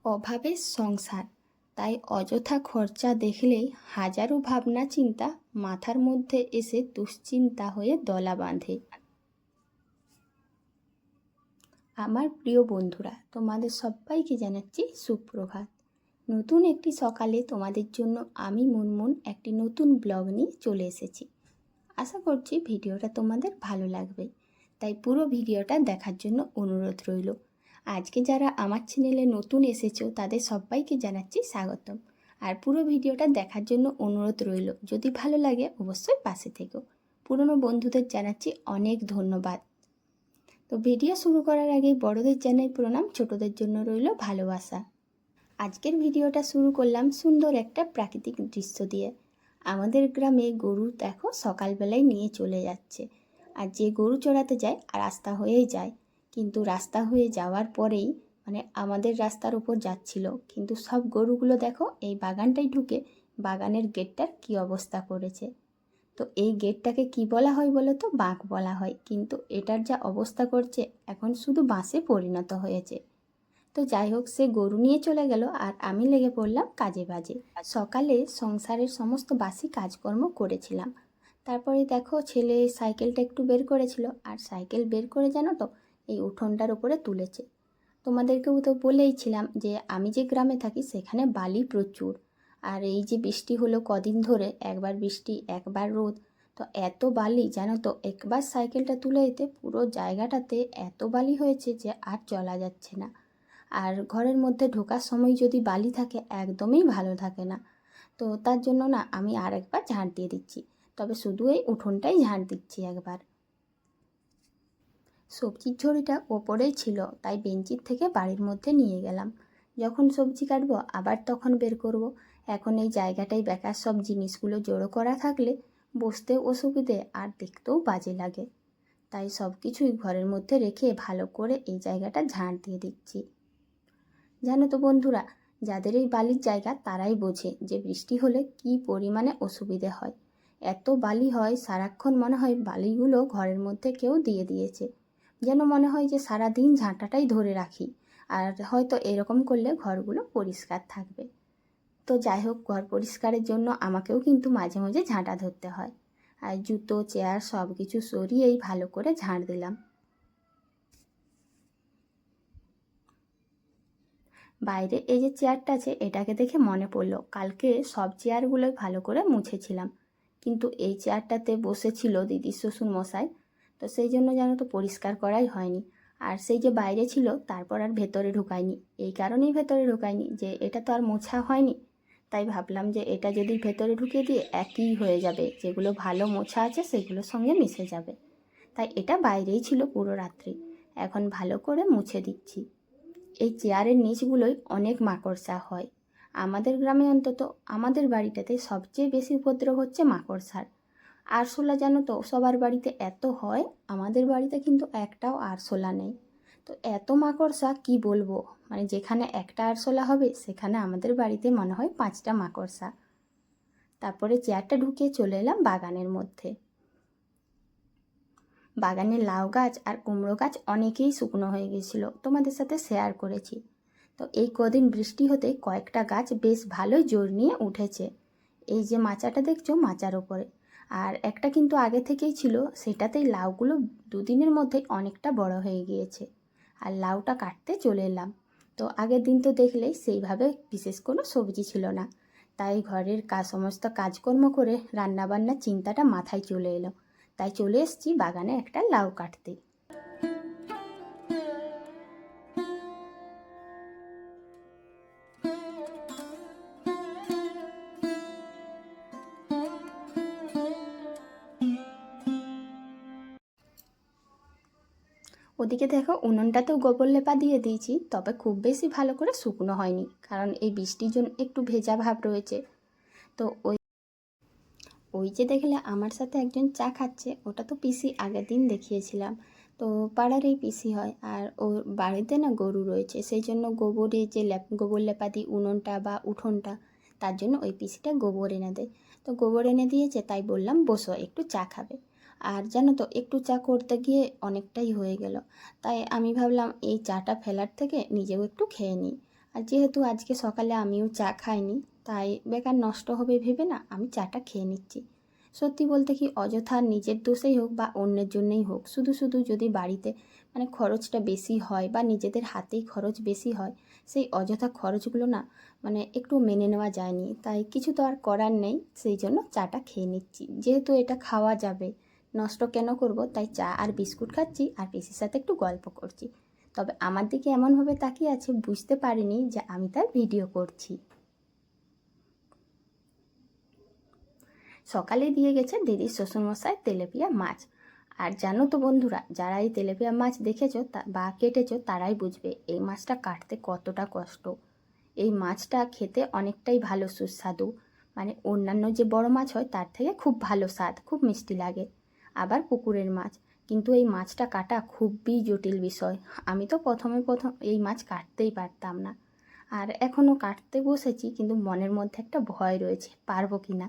অভাবের সংসার, তাই অযথা খরচা দেখলেই হাজারো ভাবনা চিন্তা মাথার মধ্যে এসে দুশ্চিন্তা হয়ে দলা বাঁধে। আমার প্রিয় বন্ধুরা, তোমাদের সবাইকে জানাচ্ছি সুপ্রভাত। নতুন একটি সকালে তোমাদের জন্য আমি মুনমুন একটি নতুন ব্লগ নিয়ে চলে এসেছি। আশা করছি ভিডিওটা তোমাদের ভালো লাগবে, তাই পুরো ভিডিওটা দেখার জন্য অনুরোধ রইল। আজকে যারা আমার চ্যানেলে নতুন এসেছো তাদের সবাইকে জানাচ্ছি স্বাগতম। আর পুরো ভিডিওটা দেখার জন্য অনুরোধ রইল, যদি ভালো লাগে অবশ্যই পাশে থেকো। পুরনো বন্ধুদের জানাচ্ছি অনেক ধন্যবাদ। তো ভিডিও শুরু করার আগে বড়দের জানাই প্রণাম, ছোটদের জন্য রইল ভালোবাসা। আজকের ভিডিওটা শুরু করলাম সুন্দর একটা প্রাকৃতিক দৃশ্য দিয়ে। আমাদের গ্রামে গরু দেখো সকালবেলায় নিয়ে চলে যাচ্ছে। আর যে গরু চড়াতে যায় রাস্তা হয়েই যায়, কিন্তু রাস্তা হয়ে যাওয়ার পরেই আমাদের রাস্তার উপর যাচ্ছিল, কিন্তু সব গরুগুলো দেখো এই বাগানটাই ঢুকে বাগানের গেটটার কি অবস্থা করেছে। তো এই গেটটাকে কি বলা হয় বলো তো? বাঁক বলা হয়, কিন্তু এটার যা অবস্থা করছে এখন শুধু বাঁশে পরিণত হয়েছে। তো যাই হোক, সে গরু নিয়ে চলে গেল আর আমি লেগে পড়লাম কাজে বাজে। সকালে সংসারের সমস্ত বাসি কাজকর্ম করেছিলাম। তারপরে দেখো ছেলে সাইকেলটা একটু বের করেছিল, আর সাইকেল বের করে জানো তো এই উঠোনটার উপরে তুলেছে। তোমাদেরকেও তো বলেইছিলাম যে আমি যে গ্রামে থাকি সেখানে বালি প্রচুর। আর এই যে বৃষ্টি হলো কদিন ধরে, একবার বৃষ্টি একবার রোদ, তো এত বালি জানো তো, একবার সাইকেলটা তুলে দিতে পুরো জায়গাটাতে এত বালি হয়েছে যে আর চলা যাচ্ছে না। আর ঘরের মধ্যে ঢোকার সময় যদি বালি থাকে একদমই ভালো থাকে না। তো তার জন্য না আমি আরেকবার ঝাঁট দিয়ে দিচ্ছি, তবে শুধু এই উঠোনটাই ঝাঁট দিচ্ছি একবার। সবজির ঝুড়িটা ওপরেই ছিল, তাই বেঞ্চির থেকে বাড়ির মধ্যে নিয়ে গেলাম। যখন সবজি কাটবো আবার তখন বের করব। এখন এই জায়গাটায় বেকার সব জিনিসগুলো জড়ো করা থাকলে বসতেও অসুবিধে আর দেখতেও বাজে লাগে, তাই সব কিছুই ঘরের মধ্যে রেখে ভালো করে এই জায়গাটা ঝাঁট দিয়ে দিচ্ছি। জানো তো বন্ধুরা, যাদের এই বালির জায়গা তারাই বোঝে যে বৃষ্টি হলে কি পরিমাণে অসুবিধে হয়। এত বালি হয়, সারাক্ষণ মনে হয় বালিগুলো ঘরের মধ্যে কেউ দিয়ে দিয়েছে, যেন মনে হয় যে সারা দিন ঝাঁটাটাই ধরে রাখি, আর হয়তো এরকম করলে ঘরগুলো পরিষ্কার থাকবে। তো যাই হোক, ঘর পরিষ্কারের জন্য আমাকেও কিন্তু মাঝে মাঝে ঝাঁটা ধরতে হয়। আর জুতো চেয়ার সব কিছু সরিয়েই ভালো করে ঝাঁট দিলাম। বাইরে এই যে চেয়ারটা আছে এটাকে দেখে মনে পড়লো কালকে সব চেয়ারগুলোই ভালো করে মুছেছিলাম, কিন্তু এই চেয়ারটাতে বসেছিল দিদির শ্বশুর মশাই, তো সেই জন্য জানো তো পরিষ্কার করাই হয়নি। আর সেই যে বাইরে ছিল তারপর আর ভেতরে ঢুকায়নি, এই কারণেই ভেতরে ঢুকায়নি যে এটা তো আর মোছা হয়নি, তাই ভাবলাম যে এটা যদি ভেতরে ঢুকিয়ে দিয়ে একই হয়ে যাবে, যেগুলো ভালো মোছা আছে সেগুলোর সঙ্গে মিশে যাবে, তাই এটা বাইরেই ছিল পুরো রাত্রি। এখন ভালো করে মুছে দিচ্ছি। এই চেয়ারের নিচগুলোই অনেক মাকড়সা হয়। আমাদের গ্রামে অন্তত আমাদের বাড়িটাতে সবচেয়ে বেশি উপদ্রব হচ্ছে মাকড়সার। আরশোলা জানো তো সবার বাড়িতে এত হয়, আমাদের বাড়িতে কিন্তু একটাও আরশোলা নেই। তো এত মাকড়সা কি বলবো, যেখানে একটা আরশোলা হবে সেখানে আমাদের বাড়িতে মনে হয় 5টা মাকড়সা। তারপরে চেয়ারটা ঢুকিয়ে চলে এলাম বাগানের মধ্যে। বাগানে লাউ গাছ আর কুমড়ো গাছ অনেকেই শুকনো হয়ে গেছিল, তোমাদের সাথে শেয়ার করেছি। তো এই কদিন বৃষ্টি হতে কয়েকটা গাছ বেশ ভালোই জোর নিয়ে উঠেছে। এই যে মাচাটা দেখছো মাচার ওপরে, আর একটা কিন্তু আগে থেকেই ছিল, সেটাতেই লাউগুলো দুদিনের মধ্যেই অনেকটা বড় হয়ে গিয়েছে। আর লাউটা কাটতে চলে এলাম। তো আগের দিন তো দেখলেই সেইভাবে বিশেষ কোনো সবজি ছিল না, তাই ঘরের সমস্ত কাজকর্ম করে রান্নাবান্নার চিন্তাটা মাথায় চলে এলো, তাই চলে এসেছি বাগানে একটা লাউ কাটতে। ওদিকে দেখো উনুনটাতেও গোবর লেপা দিয়ে দিয়েছি, তবে খুব বেশি ভালো করে শুকনো হয়নি, কারণ এই বৃষ্টির জন্য একটু ভেজা ভাব রয়েছে। তো ওই যে দেখলে আমার সাথে একজন চা খাচ্ছে, ওটা তো পিসি আগের দিন দেখিয়েছিলাম। তো পাড়ার এই পিসি হয়, আর ওর বাড়িতে না গরু রয়েছে, সেই জন্য গোবরে যে গোবর লেপা দিই উনুনটা বা উঠোনটা, তার জন্য ওই পিসিটা গোবর এনে দেয়। তো গোবর এনে দিয়েছে, তাই বললাম বসো একটু চা খাবে। আর জানো তো একটু চা করতে গিয়ে অনেকটাই হয়ে গেল, তাই আমি ভাবলাম এই চাটা ফেলার থেকে নিজেও একটু খেয়ে নিই। আর যেহেতু আজকে সকালে আমিও চা খাইনি, তাই বেকার নষ্ট হবে ভেবে না আমি চাটা খেয়ে নিচ্ছি। সত্যি বলতে কি, অযথা নিজের দোষেই হোক বা অন্যের জন্যই হোক, শুধু শুধু যদি বাড়িতে মানে খরচটা বেশি হয় বা নিজেদের হাতেই খরচ বেশি হয়, সেই অযথা খরচগুলো না মানে একটু মেনে নেওয়া যায়নি। তাই কিছু তো আর করার নেই, সেই জন্য চাটা খেয়ে নিচ্ছি। যেহেতু এটা খাওয়া যাবে, নষ্ট কেন করব, তাই চা আর বিস্কুট খাচ্ছি আর পিসির সাথে একটু গল্প করছি। তবে আমার দিকে এমনভাবে তাকিয়ে আছে, বুঝতে পারিনি যে আমি তার ভিডিও করছি। সকালে দিয়ে গেছে দিদির শ্বশুরমশাই তেলাপিয়া মাছ। আর জানো তো বন্ধুরা, যারা এই তেলাপিয়া মাছ দেখেছো বা কেটেছো তারাই বুঝবে এই মাছটা কাটতে কতটা কষ্ট। এই মাছটা খেতে অনেকটাই ভালো সুস্বাদু, মানে অন্যান্য যে বড় মাছ হয় তার থেকে খুব ভালো স্বাদ, খুব মিষ্টি লাগে। আবার পুকুরের মাছ, কিন্তু এই মাছটা কাটা খুবই জটিল বিষয়। আমি তো প্রথম এই মাছ কাটতেই পারতাম না, আর এখনও কাটতে বসেছি, কিন্তু মনের মধ্যে একটা ভয় রয়েছে পারবো কি না।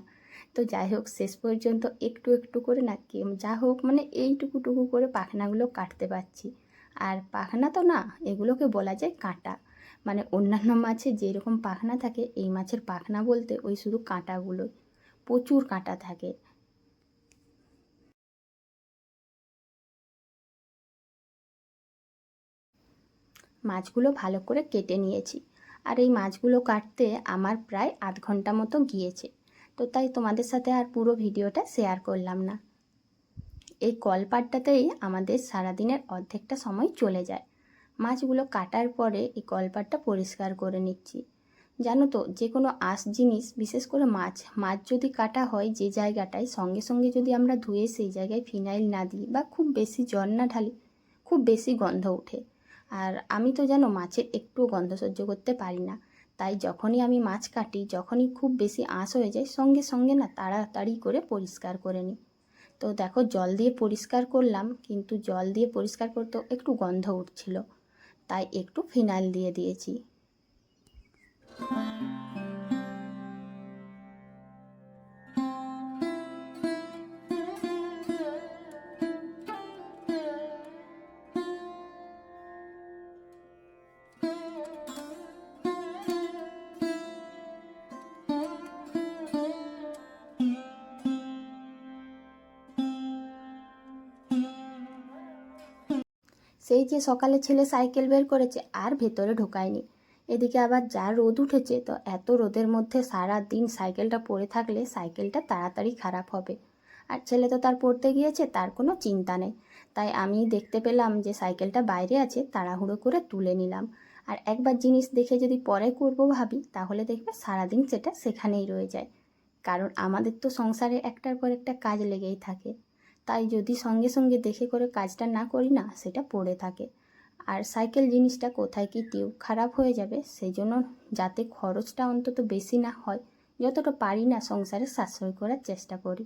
তো যাই হোক, শেষ পর্যন্ত একটু একটু করে না যা হোক মানে এইটুকু করে পাখনাগুলো কাটতে পারছি। আর পাখনা তো না, এগুলোকে বলা যায় কাঁটা। মানে অন্যান্য মাছের যেরকম পাখনা থাকে, এই মাছের পাখনা বলতে ওই শুধু কাঁটাগুলো, প্রচুর কাঁটা থাকে। মাছগুলো ভালো করে কেটে নিয়েছি, আর এই মাছগুলো কাটতে আমার প্রায় আধ ঘন্টা মতো গিয়েছে। তো তাই তোমাদের সাথে আর পুরো ভিডিওটা শেয়ার করলাম না। এই কলপাটটাতেই আমাদের সারাদিনের অর্ধেকটা সময় চলে যায়। মাছগুলো কাটার পরে এই কলপাটটা পরিষ্কার করে নিচ্ছি। জানো তো, যে কোনো আঁশ জিনিস, বিশেষ করে মাছ মাছ যদি কাটা হয় যে জায়গাটায়, সঙ্গে সঙ্গে যদি আমরা ধুয়ে সেই জায়গায় ফিনাইল না দিই বা খুব বেশি জল না ঢালি, খুব বেশি গন্ধ ওঠে। আর আমি তো জানো মাছের একটু গন্ধ সহ্য করতে পারি না। তাই যখনই আমি মাছ কাটি, যখনই খুব বেশি আঁশ হয়ে যায়, সঙ্গে সঙ্গে না তাড়াতাড়ি করে পরিষ্কার করে নিই। তো দেখো, জল দিয়ে পরিষ্কার করলাম, কিন্তু জল দিয়ে পরিষ্কার করতেও একটু গন্ধ উঠছিল, তাই একটু ফিনাইল দিয়ে দিয়েছি। সেই যে সকালে ছেলে সাইকেল বের করেছে আর ভেতরে ঢোকায়নি। এদিকে আবার যা রোদ উঠেছে, তো এত রোদের মধ্যে সারা দিন সাইকেলটা পড়ে থাকলে সাইকেলটা তাড়াতাড়ি খারাপ হবে। আর ছেলে তো তার পড়তে গিয়েছে, তার কোনো চিন্তা নেই। তাই আমি দেখতে পেলাম যে সাইকেলটা বাইরে আছে, তাড়াহুড়ো করে তুলে নিলাম। আর একবার জিনিস দেখে যদি পরে করবো ভাবি, তাহলে দেখবে সারাদিন সেটা সেখানেই রয়ে যায়। কারণ আমাদের তো সংসারে একটার পর একটা কাজ লেগেই থাকে। তাই যদি সঙ্গে সঙ্গে দেখে করে কাজটা না করি না, সেটা পড়ে থাকে। আর সাইকেল জিনিসটা কোথায় কি টিউব খারাপ হয়ে যাবে, সেই জন্য যাতে খরচটা অন্তত বেশি না হয়, যতটা পারি না সংসারে সাশ্রয় করার চেষ্টা করি।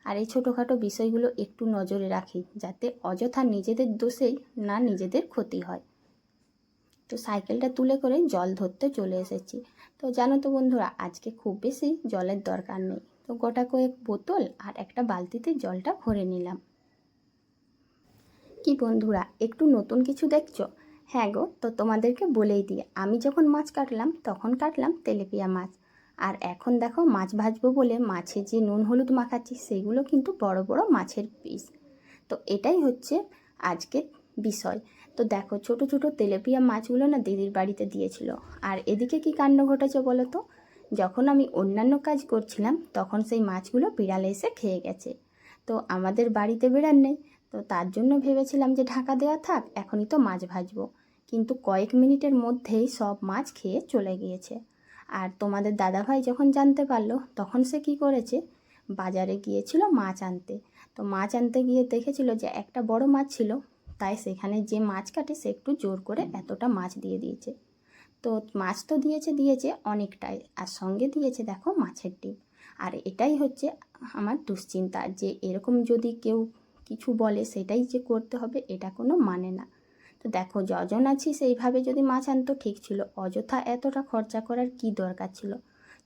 আর এই ছোটোখাটো বিষয়গুলো একটু নজরে রাখি, যাতে অযথা নিজেদের দোষেই না নিজেদের ক্ষতি হয়। তো সাইকেলটা তুলে করে জল ধরতে চলে এসেছি। তো জানো তো বন্ধুরা, আজকে খুব বেশি জলের দরকার নেই, তো গোটা কয়েক বোতল আর একটা বালতিতে জলটা ভরে নিলাম। কি বন্ধুরা, একটু নতুন কিছু দেখছো? হ্যাঁ গো, তো তোমাদেরকে বলেই দিই, আমি যখন মাছ কাটলাম তখন কাটলাম তেলাপিয়া মাছ। আর এখন দেখো, মাছ ভাজবো বলে মাছে যে নুন হলুদ মাখাচ্ছি, সেগুলো কিন্তু বড় বড় মাছের পিস। তো এটাই হচ্ছে আজকের বিষয়। তো দেখো, ছোট ছোট তেলাপিয়া মাছগুলো না দিদির বাড়িতে দিয়েছিল। আর এদিকে কি কাণ্ড ঘটেছে বলো তো, যখন আমি অন্যান্য কাজ করছিলাম তখন সেই মাছগুলো বিড়ালে এসে খেয়ে গেছে। তো আমাদের বাড়িতে বিড়াল নেই, তো তার জন্য ভেবেছিলাম যে ঢাকা দেওয়া থাক, এখনই তো মাছ ভাজবো। কিন্তু কয়েক মিনিটের মধ্যেই সব মাছ খেয়ে চলে গিয়েছে। আর তোমাদের দাদাভাই যখন জানতে পারলো, তখন সে কি করেছে, বাজারে গিয়েছিল মাছ আনতে। তো মাছ আনতে গিয়ে দেখেছিল যে একটা বড় মাছ ছিল, তাই সেখানে যে মাছ কাটে সে একটু জোর করে এতটা মাছ দিয়ে দিয়েছে। তো মাছ তো দিয়েছে অনেকটাই, আর সঙ্গে দিয়েছে দেখো মাছের ডিম। আর এটাই হচ্ছে আমার দুশ্চিন্তা, যে এরকম যদি কেউ কিছু বলে সেটাই যে করতে হবে, এটা কোনো মানে না। তো দেখো, যজন আছি সেইভাবে যদি মাছ আনতো ঠিক ছিল, অযথা এতটা খরচা করার কি দরকার ছিল।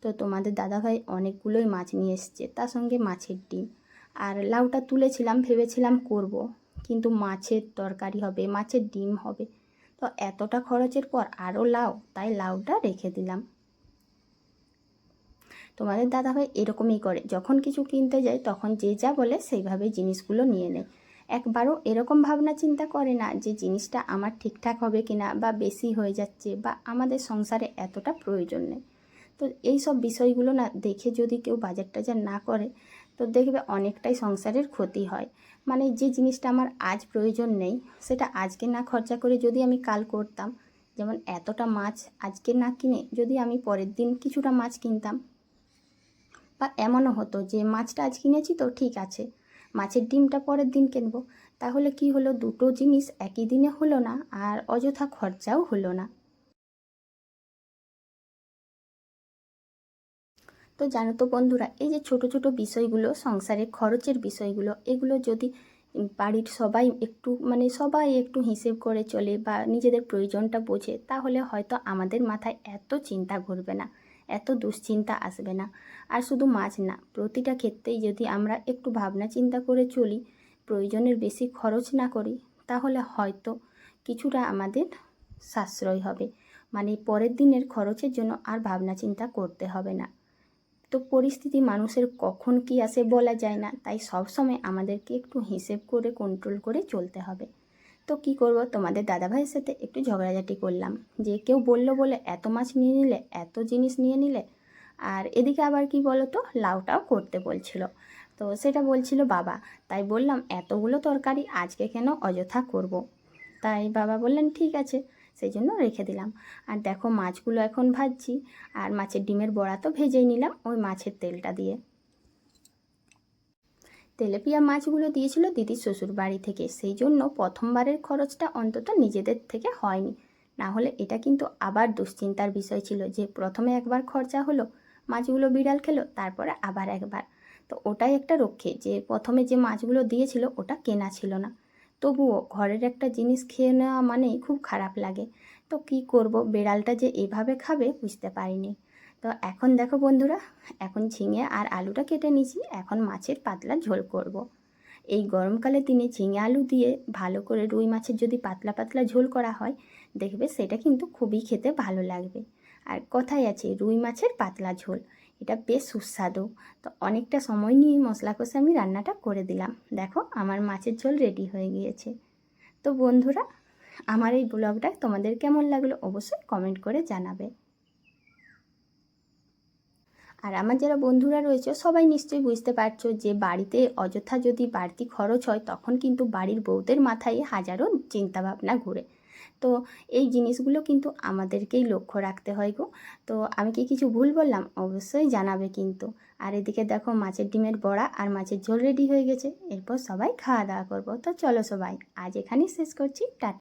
তো তোমাদের দাদাভাই অনেকগুলোই মাছ নিয়ে এসছে, তার সঙ্গে মাছের ডিম। আর লাউটা তুলেছিলাম, ভেবেছিলাম করব, কিন্তু মাছের তরকারি হবে, মাছের ডিম হবে, তো এতটা খরচের পর আরও লাউ, তাই লাউটা রেখে দিলাম। তোমাদের দাদাভাই এরকমই করে, যখন কিছু কিনতে যায় তখন যে যা বলে সেইভাবে জিনিসগুলো নিয়ে নেয়। একবারও এরকম ভাবনা চিন্তা করে না যে জিনিসটা আমার ঠিকঠাক হবে কিনা, বা বেশি হয়ে যাচ্ছে, বা আমাদের সংসারে এতটা প্রয়োজন নেই। তো এই সব বিষয়গুলো না দেখে যদি কেউ বাজার টাজার না করে, তো দেখবে অনেকটাই সংসারের ক্ষতি হয়। মানে যে জিনিসটা আমার আজ প্রয়োজন নেই, সেটা আজকে না খরচা করে যদি আমি কাল করতাম, যেমন এতটা মাছ আজকে না কিনে যদি আমি পরের দিন কিছুটা মাছ কিনতাম, বা এমনও হতো যে মাছটা আজ কিনেছি তো ঠিক আছে, মাছের ডিমটা পরের দিন কিনবো, তাহলে কি হলো, দুটো জিনিস একই দিনে হলো না, আর অযথা খরচাও হলো না। তো জানো তো বন্ধুরা, এই যে ছোট ছোট বিষয়গুলো, সংসারের খরচের বিষয়গুলো, এগুলো যদি বাড়ির সবাই একটু সবাই একটু হিসেব করে চলে বা নিজেদের প্রয়োজনটা বোঝে, তাহলে হয়তো আমাদের মাথায় এত চিন্তা ঘুরবে না, এত দুশ্চিন্তা আসবে না। আর শুধু মাছ না, প্রতিটা ক্ষেত্রেই যদি আমরা একটু ভাবনা চিন্তা করে চলি, প্রয়োজনের বেশি খরচ না করি, তাহলে হয়তো কিছুটা আমাদের সাশ্রয় হবে। পরের দিনের খরচের জন্য আর ভাবনা চিন্তা করতে হবে না। তো পরিস্থিতি মানুষের কখন কি আসে বলা যায় না, তাই সব সময় আমাদেরকে একটু হিসেব করে কন্ট্রোল করে চলতে হবে। তো কি করব, তোমাদের দাদাভাইয়ের সাথে একটু ঝগড়াঝাটি করলাম, যে কেউ বলল বলে এত মাছ নিয়ে নিলে, এত জিনিস নিয়ে নিলে। আর এদিকে আবার কি বলো তো, লাউটাও করতে বলছিল, তো সেটা বলছিল বাবা। তাই বললাম এতগুলো তরকারি আজকে কেন অযথা করব। তাই বাবা বললেন ঠিক আছে, সেই জন্য রেখে দিলাম। আর দেখো মাছগুলো এখন ভাজছি, আর মাছের ডিমের বড়া তো ভেজেই নিলাম ওই মাছের তেলটা দিয়ে। তেলাপিয়া মাছগুলো দিয়েছিল দিদির শ্বশুর বাড়ি থেকে, সেই জন্য প্রথমবারের খরচটা অন্তত নিজেদের থেকে হয়নি। না হলে এটা কিন্তু আবার দুশ্চিন্তার বিষয় ছিল, যে প্রথমে একবার খরচা হলো, মাছগুলো বিড়াল খেলো, তারপরে আবার একবার। তো ওটাই একটা রক্ষে, যে প্রথমে যে মাছগুলো দিয়েছিল ওটা কেনা ছিল না। তবুও ঘরের একটা জিনিস খেয়ে নেওয়া মানেই খুব খারাপ লাগে। তো কি করব, বেড়ালটা যে এভাবে খাবে বুঝতে পারিনি। তো এখন দেখো বন্ধুরা, এখন ঝিঙে আর আলুটা কেটে নিয়েছি, এখন মাছের পাতলা ঝোল করব। এই গরমকালের দিনে ঝিঙে আলু দিয়ে ভালো করে রুই মাছের যদি পাতলা পাতলা ঝোল করা হয়, দেখবে সেটা কিন্তু খুবই খেতে ভালো লাগবে। আর কথাই আছে রুই মাছের পাতলা ঝোল, এটা বেশ সুস্বাদু। তো অনেকটা সময় নিয়ে মশলা কষে আমি রান্নাটা করে দিলাম। দেখো আমার মাছের ঝোল রেডি হয়ে গিয়েছে। তো বন্ধুরা, আমার এই ব্লগটা তোমাদের কেমন লাগলো অবশ্যই কমেন্ট করে জানাবে। আর আমার যারা বন্ধুরা রয়েছে সবাই নিশ্চয়ই বুঝতে পারছো, যে বাড়িতে অযথা যদি বাড়তি খরচ হয়, তখন কিন্তু বাড়ির বউদের মাথায় হাজারো চিন্তাভাবনা ঘুরে। তো এই জিনিসগুলো কিন্তু আমাদেরকেই লক্ষ্য রাখতে হয় গো। তো আমি কি কিছু ভুল বললাম অবশ্যই জানাবে কিন্তু। আর এদিকে দেখো মাছের ডিমের বড়া আর মাছের ঝোল রেডি হয়ে গেছে, এরপর সবাই খাওয়া দাওয়া করবো। তো চলো সবাই, আজ এখানেই শেষ করছি, টাটা।